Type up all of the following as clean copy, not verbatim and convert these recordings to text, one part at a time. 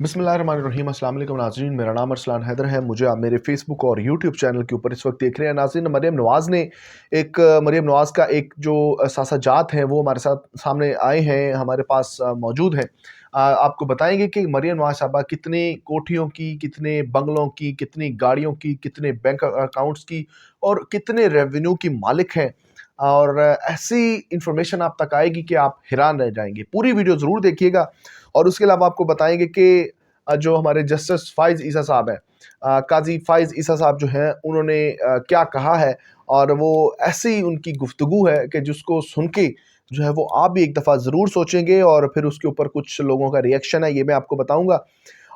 बिस्मिल्लाहिर्रहमानिर्रहीम। अस्सलाम वालेकुम नाज़रीन, मेरा नाम अरसलान हैदर है। मुझे आप मेरे फेसबुक और यूट्यूब चैनल के ऊपर इस वक्त देख रहे हैं। नाज़रीन, मरीम नवाज़ का एक जो सासाजात हैं वो हमारे साथ सामने आए हैं, हमारे पास मौजूद हैं। आपको बताएंगे कि मरीम नवाज़ साहबा कितनी कोठियों की, कितने बंगलों की, कितनी गाड़ियों की, कितने बैंक अकाउंट्स की और कितने रेवेन्यू की मालिक हैं। और ऐसी इंफॉर्मेशन आप तक आएगी कि आप हैरान रह जाएंगे। पूरी वीडियो ज़रूर देखिएगा। और उसके अलावा आपको बताएंगे कि जो हमारे जस्टिस फ़ाइज़ ईसा साहब हैं, काज़ी फ़ाइज़ ईसा साहब जो हैं, उन्होंने क्या कहा है। और वो ऐसी उनकी गुफ्तगू है कि जिसको सुन के जो है वो आप भी एक दफ़ा ज़रूर सोचेंगे और फिर उसके ऊपर कुछ लोगों का रिएक्शन है, ये मैं आपको बताऊँगा।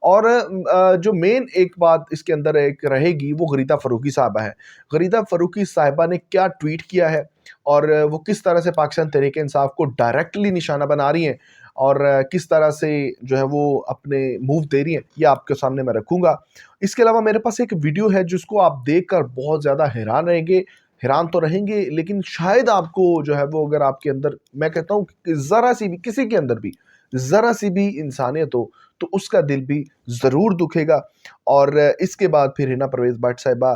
और जो मेन एक बात इसके अंदर एक रहेगी वो गरीदा फ़रूकी साहबा है। गरीदा फ़रूकी साहिबा ने क्या ट्वीट किया है और वो किस तरह से पाकिस्तान तहरीक-ए-इंसाफ़ को डायरेक्टली निशाना बना रही हैं और किस तरह से जो है वो अपने मूव दे रही हैं, ये आपके सामने मैं रखूँगा। इसके अलावा मेरे पास एक वीडियो है जिसको आप देखकर बहुत ज़्यादा हैरान रहेंगे। हैरान तो रहेंगे, लेकिन शायद आपको जो है वो, अगर आपके अंदर, मैं कहता हूँ कि ज़रा-सी भी, किसी के अंदर भी ज़रा-सी भी इंसानियत हो, तो उसका दिल भी ज़रूर दुखेगा। और इसके बाद फिर हिना परवेज़ भट्ट साहिबा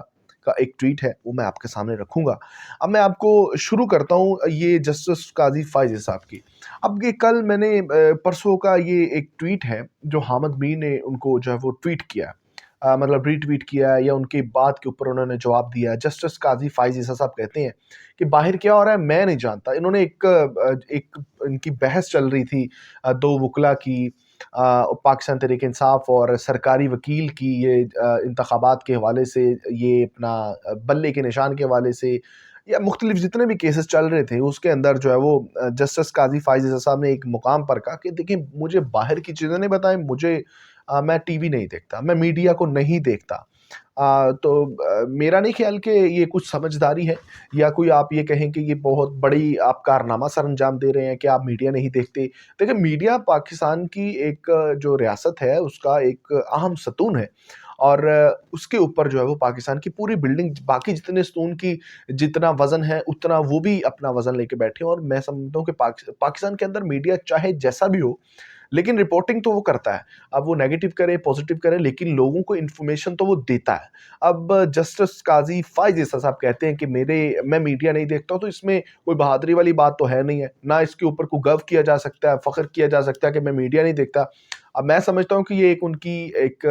का एक ट्वीट है, वो मैं आपके सामने रखूँगा। अब मैं आपको शुरू करता हूँ ये जस्टिस काज़ी फ़ाइज़ साहब की। अब ये कल मैंने परसों का ये एक ट्वीट है जो हामिद मीर ने उनको जो है वो ट्वीट किया, मतलब रीट्वीट किया है, या उनकी बात के ऊपर उन्होंने जवाब दिया है। जस्टिस काज़ी फ़ाइज़ ईसा साहब कहते हैं कि बाहर क्या हो रहा है मैं नहीं जानता। इन्होंने एक इनकी बहस चल रही थी, दो वकला की, पाकिस्तान तहरीक इंसाफ और सरकारी वकील की, ये इंतखाबात के हवाले से, ये अपना बल्ले के निशान के हवाले से, या मुख्तलिफ जितने भी केसेस चल रहे थे, उसके अंदर जो है वो जस्टिस काज़ी फ़ाइज़ ईसा साहब ने एक मुकाम पर कहा कि देखिए, मुझे बाहर की चीज़ें नहीं बताएं, मुझे मैं टीवी नहीं देखता, मैं मीडिया को नहीं देखता। तो मेरा नहीं ख्याल कि ये कुछ समझदारी है, या कोई आप ये कहें कि ये बहुत बड़ी आप कारनामा सर अंजाम दे रहे हैं कि आप मीडिया नहीं देखते। देखिए, मीडिया पाकिस्तान की एक जो रियासत है उसका एक अहम सतून है। और उसके ऊपर जो है वो पाकिस्तान की पूरी बिल्डिंग, बाकी जितने सतून की जितना वज़न है उतना वो भी अपना वज़न लेके बैठे हैं। और मैं समझता हूँ कि पाकिस्तान के अंदर मीडिया चाहे जैसा भी हो, लेकिन रिपोर्टिंग तो वो करता है। अब वो नेगेटिव करे, पॉजिटिव करे, लेकिन लोगों को इन्फॉर्मेशन तो वो देता है। अब जस्टिस काज़ी फ़ाइज़ ईसा साहब कहते हैं कि मैं मीडिया नहीं देखता हूँ, तो इसमें कोई बहादुरी वाली बात तो है नहीं है। ना इसके ऊपर कोई गर्व किया जा सकता है, फ़ख्र किया जा सकता है कि मैं मीडिया नहीं देखता। अब मैं समझता हूँ कि ये एक उनकी एक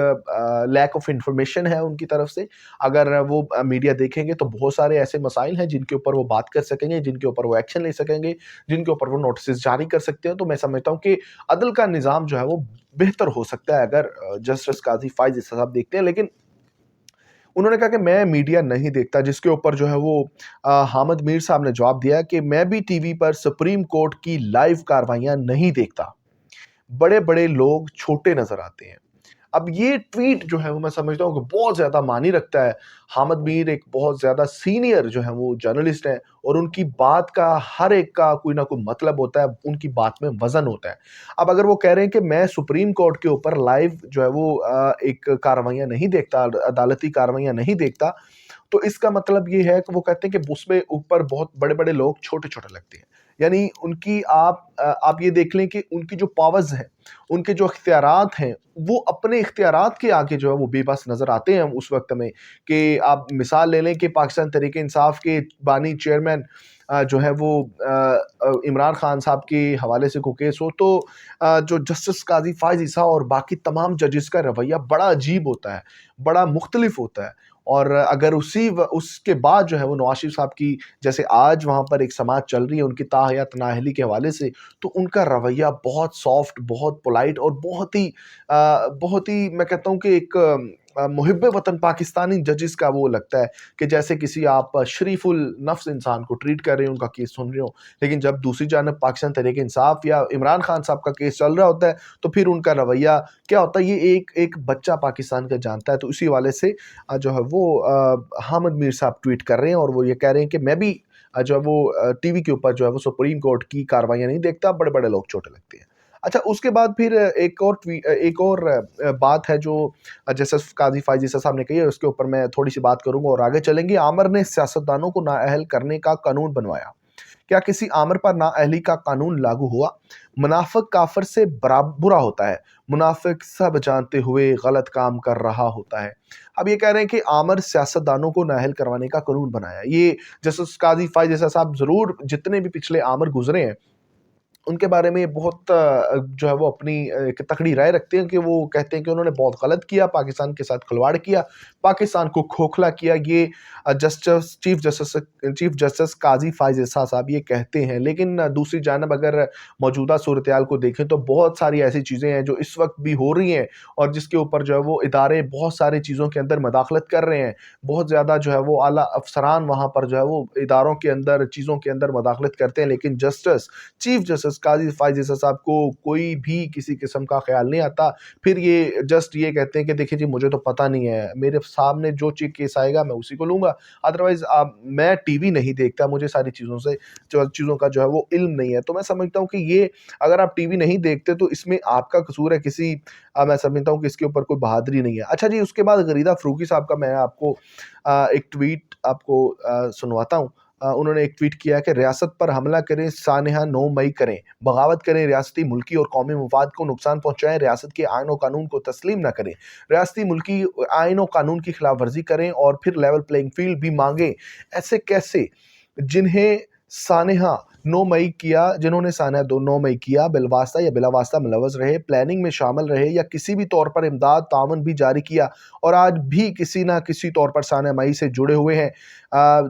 लैक ऑफ इन्फॉर्मेशन है उनकी तरफ से। अगर वो मीडिया देखेंगे तो बहुत सारे ऐसे मसाइल हैं जिनके ऊपर वो बात कर सकेंगे, जिनके ऊपर वो एक्शन ले सकेंगे, जिनके ऊपर वो नोटिसेस जारी कर सकते हैं। तो मैं समझता हूँ कि अदल का निज़ाम जो है वो बेहतर हो सकता है अगर जस्टिस काज़ी फ़ाइज़ ईसा साहब देखते हैं। लेकिन उन्होंने कहा कि मैं मीडिया नहीं देखता, जिसके ऊपर जो है वो हामिद मीर साहब ने जवाब दिया कि मैं भी टीवी पर सुप्रीम कोर्ट की लाइव कार्रवाइयाँ नहीं देखता। बड़े-बड़े लोग छोटे नज़र आते हैं। अब ये ट्वीट जो है वो मैं समझता हूँ कि बहुत ज़्यादा मानी रखता है। हामिद मीर एक बहुत ज़्यादा सीनियर जो है वो जर्नलिस्ट हैं, और उनकी बात का हर एक का कोई ना कोई मतलब होता है, उनकी बात में वज़न होता है। अब अगर वो कह रहे हैं कि मैं सुप्रीम कोर्ट के ऊपर लाइव जो है वो एक कार्रवाइयाँ नहीं देखता, अदालती कार्रवाइयाँ नहीं देखता, तो इसका मतलब ये है कि वो कहते हैं कि उसमें ऊपर बहुत बड़े-बड़े लोग छोटे-छोटे लगते हैं। यानी उनकी आप ये देख लें कि उनकी जो पावर्स हैं, उनके जो इख्तियारात हैं, वो अपने इख्तियारात के आगे जो है वो बेबस नज़र आते हैं उस वक़्त में। कि आप मिसाल ले लें कि पाकिस्तान तहरीक-ए-इंसाफ के बानी चेयरमैन जो है वो इमरान खान साहब के हवाले से कोई केस हो, तो जो जस्टिस काज़ी फ़ाइज़ ईसा और बाकी तमाम जजेस का रवैया बड़ा अजीब होता है, बड़ा मुख्तलिफ होता है। और अगर उसके बाद जो है वो नवाज़ शरीफ साहब की, जैसे आज वहाँ पर एक समाअत चल रही है उनकी ताहयात नाअहली के हवाले से, तो उनका रवैया बहुत सॉफ्ट, बहुत पोलाइट और बहुत ही मैं कहता हूँ कि एक मुहिब्बे वतन पाकिस्तानी जजेस का वो लगता है कि जैसे किसी आप शरीफुल नफ्स इंसान को ट्रीट कर रहे हो, उनका केस सुन रहे हो। लेकिन जब दूसरी जानब पाकिस्तान तहरीक इंसाफ या इमरान खान साहब का केस चल रहा होता है, तो फिर उनका रवैया क्या होता है, ये एक एक बच्चा पाकिस्तान का जानता है। तो इसी हवाले से जो है वो हामिद मीर साहब ट्वीट कर रहे हैं, और वो ये कह रहे हैं कि मैं भी जो है वो टीवी के ऊपर जो है वो सुप्रीम कोर्ट की कार्रवाइयाँ नहीं देखता, बड़े-बड़े लोग छोटे लगते हैं। अच्छा, उसके बाद फिर एक और बात है जो जस्टिस काज़ी फ़ाइज़ ईसा साहब ने कही है, उसके ऊपर मैं थोड़ी-सी बात करूँगा और आगे चलेंगे। आमिर ने सियासतदानों को नाअहल करने का कानून बनवाया। क्या किसी आमिर पर नाअहली का कानून लागू हुआ? मुनाफिक काफिर से बुरा होता है, मुनाफिक सब जानते हुए गलत काम कर रहा होता है। अब ये कह रहे हैं कि आमिर सियासतदानों को नाअहल करवाने का कानून बनाया। ये जस्टिस काजी फाइज जैसा साहब ज़रूर जितने भी पिछले आमिर गुजरे हैं उनके बारे में बहुत जो है वो अपनी एक तकड़ी राय रखते हैं कि वो कहते हैं कि उन्होंने बहुत गलत किया, पाकिस्तान के साथ खिलवाड़ किया, पाकिस्तान को खोखला किया। ये चीफ जस्टिस काजी फाइज इरसा साहब ये कहते हैं। लेकिन दूसरी जानब अगर मौजूदा सूरत-ए-हाल को देखें तो बहुत सारी ऐसी चीज़ें हैं जो इस वक्त भी हो रही हैं और जिसके ऊपर जो है वो इदारे बहुत सारी चीज़ों के अंदर मदाखलत कर रहे हैं। बहुत ज़्यादा जो है वो आला अफसरान वहाँ पर जो है वो इदारों के अंदर, चीज़ों के अंदर मदाखलत करते हैं, लेकिन चीफ जस्टिस काजी फाइज इरसा साहब को कोई भी किसी किस्म का ख्याल नहीं आता। फिर ये जस्ट ये कहते हैं कि देखिए जी मुझे तो पता नहीं है, मेरे सामने जो केस आएगा मैं उसी को लूँगा, अदरवाइज़ मैं टीवी नहीं देखता, मुझे सारी चीज़ों का जो है वो इल्म नहीं है। तो मैं समझता हूँ कि ये अगर आप टीवी नहीं देखते तो इसमें आपका कसूर है, मैं समझता हूँ कि इसके ऊपर कोई बहादुरी नहीं है। अच्छा जी, उसके बाद गरीदा फ़रूकी साहब का मैं आपको एक ट्वीट आपको सुनवाता हूँ। उन्होंने एक ट्वीट किया कि रियासत पर हमला करें, सानहा 9 मई करें, बगावत करें, रियासती, मुल्की और कौमी मफाद को नुकसान पहुँचाएँ, रियासत के आईन और कानून को तस्लीम न करें, रियासती, मुल्की आईन और कानून की खिलाफ वर्जी करें और फिर लेवल प्लेइंग फील्ड भी मांगें। ऐसे कैसे जिन्हें सानहा 9 मई किया जिन्होंने सानहा 9 मई किया बिलवास्ता या बिलावास्ता मुलव्वस रहे, प्लानिंग में शामिल रहे या किसी भी तौर पर इमदाद तावन भी जारी किया और आज भी किसी ना किसी तौर पर सानहा मई से जुड़े हुए हैं,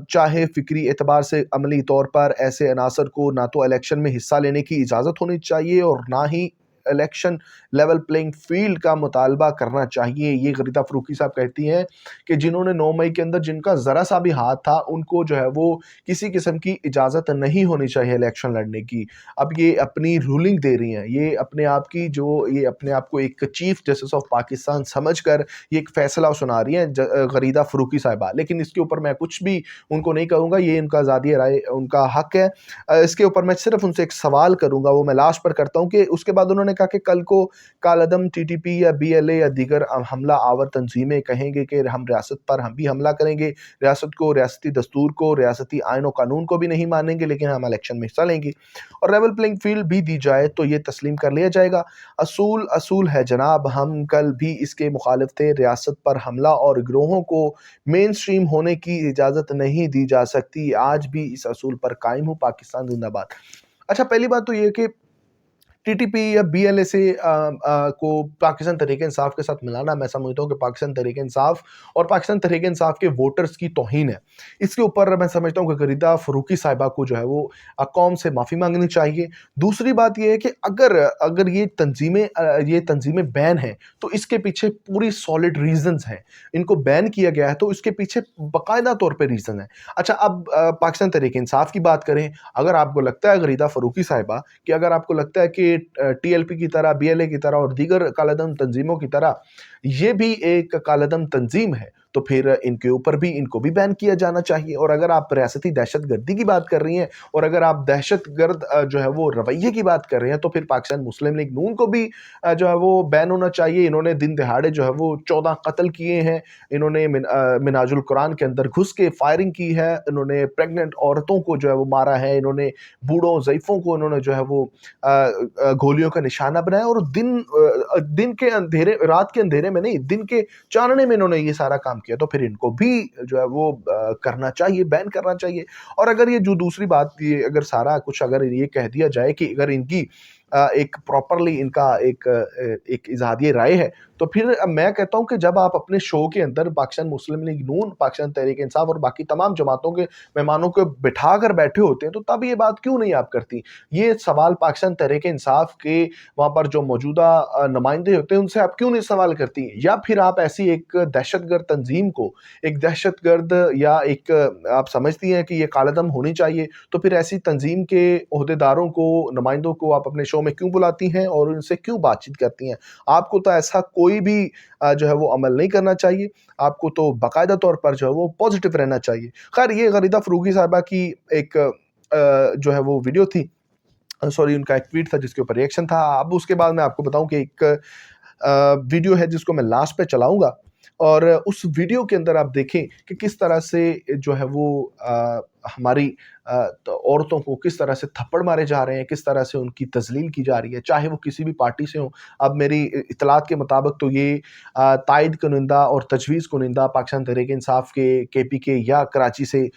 चाहे फ़िक्री एतबार से अमली तौर पर ऐसे अनासर को ना तो इलेक्शन में हिस्सा लेने की इजाज़त होनी चाहिए और ना ही इलेक्शन लेवल प्लेइंग फील्ड का मुतालबा करना चाहिए। ये गरीदा फ़रूकी साहब कहती हैं कि जिन्होंने 9 मई के अंदर जिनका ज़रा सा भी हाथ था, उनको जो है वो किसी किस्म की इजाज़त नहीं होनी चाहिए इलेक्शन लड़ने की। अब ये अपनी रूलिंग दे रही हैं, ये अपने आप को एक चीफ जस्टिस ऑफ पाकिस्तान समझकर ये एक फ़ैसला सुना रही हैं गरीदा फ़रूकी साहिबा। लेकिन इसके ऊपर मैं कुछ भी उनको नहीं कहूँगा, ये उनका आज़ादी राय, उनका हक है। इसके ऊपर मैं सिर्फ़ उनसे एक सवाल करूँगा, वो मैं लास्ट पर करता हूँ कि उसके बाद उन्होंने कहा कि कल को कालअदम टीटीपी या बीएलए या दीगर हमला आवर तंजीमें कहेंगे कि हम रियासत पर हम भी हमला करेंगे, रियासत को, रियासती दस्तूर को, रियासती आइन और कानून को भी नहीं मानेंगे, लेकिन हम इलेक्शन में हिस्सा लेंगे और लेवल प्लेइंग फील्ड भी दी जाए तो ये तस्लीम कर लिया जाएगा। असूल असूल है जनाब, हम कल भी इसके मुखालिफ थे। रियासत पर हमला और गिरोहों को मेन स्ट्रीम होने की इजाज़त नहीं दी जा सकती। आज भी इस असूल पर कायम हूँ। पाकिस्तान जिंदाबाद। अच्छा, पहली बात तो ये कि टीटीपी या बीएलए को पाकिस्तान तहरीक-ए-इंसाफ के साथ मिलाना, मैं समझता हूँ कि पाकिस्तान तहरीक-ए-इंसाफ और पाकिस्तान तहरीक-ए-इंसाफ के वोटर्स की तौहीन है। इसके ऊपर मैं समझता हूँ कि गरीदा फ़रूकी साहिबा को जो है वो कौम से माफ़ी मांगनी चाहिए। दूसरी बात ये है कि अगर ये तंजीमें बैन हैं तो इसके पीछे पूरी सॉलिड रीज़न्स हैं। इनको बैन किया गया है तो इसके पीछे बाकायदा तौर पे रीज़न है। अच्छा, अब पाकिस्तान तहरीक-ए-इंसाफ की बात करें, अगर आपको लगता है गरीदा फ़रूकी साहिबा कि अगर आपको लगता है कि टीएलपी की तरह, बीएलए की तरह और दीगर कालादम तंजीमों की तरह ये भी एक कालादम तंजीम है, तो फिर इनको भी बैन किया जाना चाहिए। और अगर आप रियासती दहशतगर्दी की बात कर रही हैं और अगर आप दहशतगर्द जो है वो रवैये की बात कर रहे हैं, तो फिर पाकिस्तान मुस्लिम लीग नून को भी जो है वो बैन होना चाहिए। इन्होंने दिन दहाड़े जो है वो 14 कत्ल किए हैं, इन्होंने मिनाजुल कुरान के अंदर घुस के फायरिंग की है, इन्होंने प्रेग्नेंट औरतों को जो है वो मारा है, इन्होंने बूढ़ों ज़ईफ़ों को इन्होंने जो है वो गोलियों का निशाना बनाया और दिन के अंधेरे, रात के अंधेरे में नहीं, दिन के चानने में इन्होंने ये सारा काम किया। तो फिर इनको भी जो है वो करना चाहिए, बैन करना चाहिए। और अगर ये जो दूसरी बात, ये अगर सारा कुछ अगर ये कह दिया जाए कि अगर इनकी एक प्रॉपरली इनका एक इज़हादिए राय है, तो फिर मैं कहता हूँ कि जब आप अपने शो के अंदर पाकिस्तान मुस्लिम लीग नून, पाकिस्तान तहरीक इंसाफ और बाकी तमाम जमातों के मेहमानों को बिठा कर बैठे होते हैं, तो तब ये बात क्यों नहीं आप करती? ये सवाल पाकिस्तान तहरीक इंसाफ के वहाँ पर जो मौजूदा नुमाइंदे होते हैं, उनसे आप क्यों नहीं सवाल करती? या फिर आप ऐसी एक दहशतगर्द तंजीम को, एक दहशतगर्द या एक आप समझती हैं कि ये कालादम होनी चाहिए, तो फिर ऐसी तंजीम के ओहदेदारों को, नुमाइंदों को आप अपने शो में क्यों बुलाती हैं और उनसे क्यों बातचीत करती हैं? आपको तो ऐसा कोई भी जो है वो अमल नहीं करना चाहिए। आपको तो बाकायदा तौर पर जो है वो पॉजिटिव रहना चाहिए। खैर, ये गरीदा फ़रूकी साहिबा की एक जो है वो वीडियो थी, सॉरी, उनका एक ट्वीट था जिसके ऊपर रिएक्शन था। अब उसके बाद मैं आपको बताऊँ कि एक वीडियो है जिसको मैं लास्ट पे चलाऊँगा और उस वीडियो के अंदर आप देखें कि किस तरह से जो है वो हमारी तो औरतों को किस तरह से थप्पड़ मारे जा रहे हैं, किस तरह से उनकी तज़लील की जा रही है, चाहे वो किसी भी पार्टी से हों। अब मेरी इत्तलात के मुताबिक तो ये तायद कुनिंदा और तजवीज़ कुनिंदा पाकिस्तान तहरीक-ए-इंसाफ के केपीके या कराची से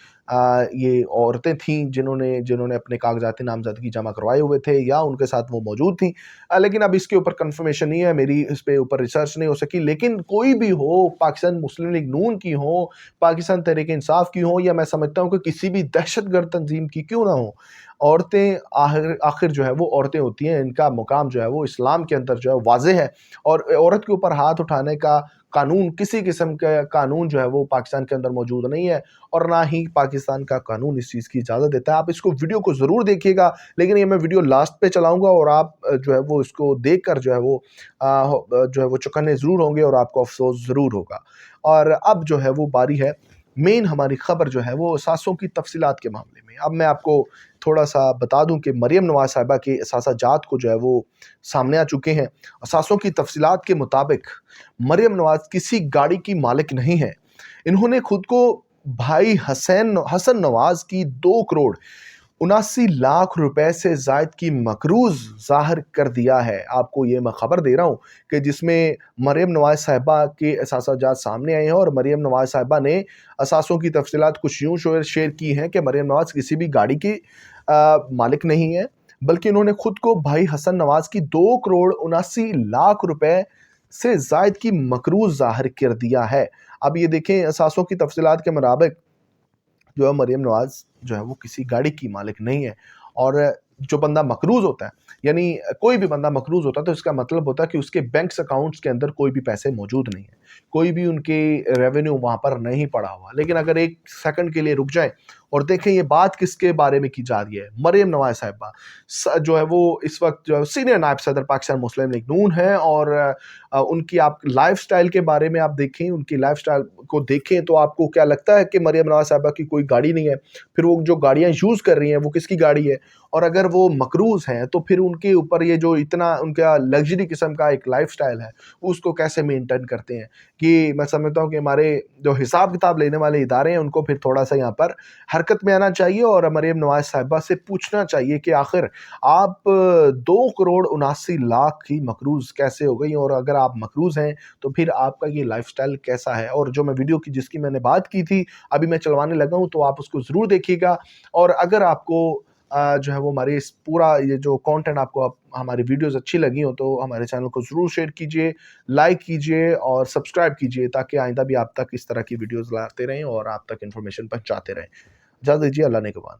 ये औरतें थीं जिन्होंने जिन्होंने अपने कागज़ाती नामज़दगी जमा करवाए हुए थे या उनके साथ वो मौजूद थीं। लेकिन अब इसके ऊपर कन्फर्मेशन नहीं है, मेरी इस पे ऊपर रिसर्च नहीं हो सकी। लेकिन कोई भी हो, पाकिस्तान मुस्लिम लीग नून की हो, पाकिस्तान तहरीक-ए-इंसाफ की हो, या मैं समझता हूँ कि किसी भी दहशतगर्द तंज़ीम की क्यों ना हो, औरतें आखिर आखिर जो है वो औरतें होती हैं, इनका मुकाम जो है वो इस्लाम के अंदर जो है वाज़ेह है। और औरत के ऊपर हाथ उठाने का कानून, किसी किस्म का कानून जो है वो पाकिस्तान के अंदर मौजूद नहीं है, और ना ही पाकिस्तान का कानून इस चीज़ की इजाज़त देता है। आप इसको वीडियो को ज़रूर देखिएगा, लेकिन ये मैं वीडियो लास्ट पे चलाऊँगा और आप जो है वो इसको देखकर जो है वो जो है वो चौकन्ने ज़रूर होंगे और आपको अफ़सोस ज़रूर होगा। और अब जो है वो बारी है मेन हमारी खबर जो है वो सासों की तफसीलात के मामले में। अब मैं आपको थोड़ा-सा बता दूँ कि मरियम नवाज़ साहिबा के असासाजात को जो है वो सामने आ चुके हैं। सासों की तफसीलात के मुताबिक मरियम नवाज़ किसी गाड़ी की मालिक नहीं है। इन्होंने खुद को भाई हसन नवाज़ की 2 करोड़ 79 लाख रुपए से ज़ायद की मकरूज़ ज़ाहिर कर दिया है। आपको ये मैं ख़बर दे रहा हूँ कि जिसमें मरियम नवाज़ साहिबा के असासाजात सामने आए हैं, और मरियम नवाज़ साहिबा ने असासों की तफसीलात कुछ यूँ शेयर की हैं कि मरियम नवाज़ किसी भी गाड़ी की मालिक नहीं है, बल्कि उन्होंने खुद को भाई हसन नवाज़ की 2 करोड़ 79 लाख रुपए से ज़ायद की मकरूज़ ज़ाहिर कर दिया है। अब ये देखें, असासों की तफसीलात के मुताबिक जो है मरियम नवाज़ जो है वो किसी गाड़ी की मालिक नहीं है। और जो बंदा मकरूज़ होता है, यानी कोई भी बंदा मकरूज़ होता है, तो इसका मतलब होता है कि उसके बैंक अकाउंट्स के अंदर कोई भी पैसे मौजूद नहीं है, कोई भी उनके रेवेन्यू वहाँ पर नहीं पड़ा हुआ। लेकिन अगर एक सेकंड के लिए रुक जाएँ और देखें ये बात किसके बारे में की जा रही है। मरियम नवाज़ साहिबा जो है वो इस वक्त जो है सीनियर नायब सदर पाकिस्तान मुस्लिम लीग नून है, और उनकी आप लाइफस्टाइल के बारे में आप देखें, उनकी लाइफस्टाइल को देखें तो आपको क्या लगता है कि मरियम नवाज़ साहिबा की कोई गाड़ी नहीं है? फिर वो जो गाड़ियाँ यूज़ कर रही हैं वो किसकी गाड़ी है? और अगर वो मकरूज़ हैं तो फिर उनके ऊपर ये जो इतना उनका लग्ज़री किस्म का एक लाइफ़स्टाइल है, उसको कैसे मेंटेन करते हैं? कि मैं समझता हूँ कि हमारे जो हिसाब-किताब लेने वाले इदारे हैं, उनको फिर थोड़ा-सा यहाँ पर हरकत में आना चाहिए और मरियम नवाज़ साहिबा से पूछना चाहिए कि आखिर आप 2 करोड़ 79 लाख की मकरूज़ कैसे हो गई? और अगर आप मकरूज़ हैं, तो फिर आपका ये लाइफ़स्टाइल कैसा है? और जो मैं वीडियो की जिसकी मैंने बात की थी, अभी मैं चलवाने लगा हूँ, तो आप उसको ज़रूर देखिएगा। और अगर आपको जो है वो हमारी इस पूरा ये जो कंटेंट आपको हमारी वीडियोज़ अच्छी लगी हो, तो हमारे चैनल को ज़रूर शेयर कीजिए, लाइक कीजिए और सब्सक्राइब कीजिए, ताकि आइंदा भी आप तक इस तरह की वीडियोज़ लाते रहें और आप तक इन्फॉर्मेशन पहुँचाते रहें। इजाज़त दीजिए, अल्लाह ने के बाद।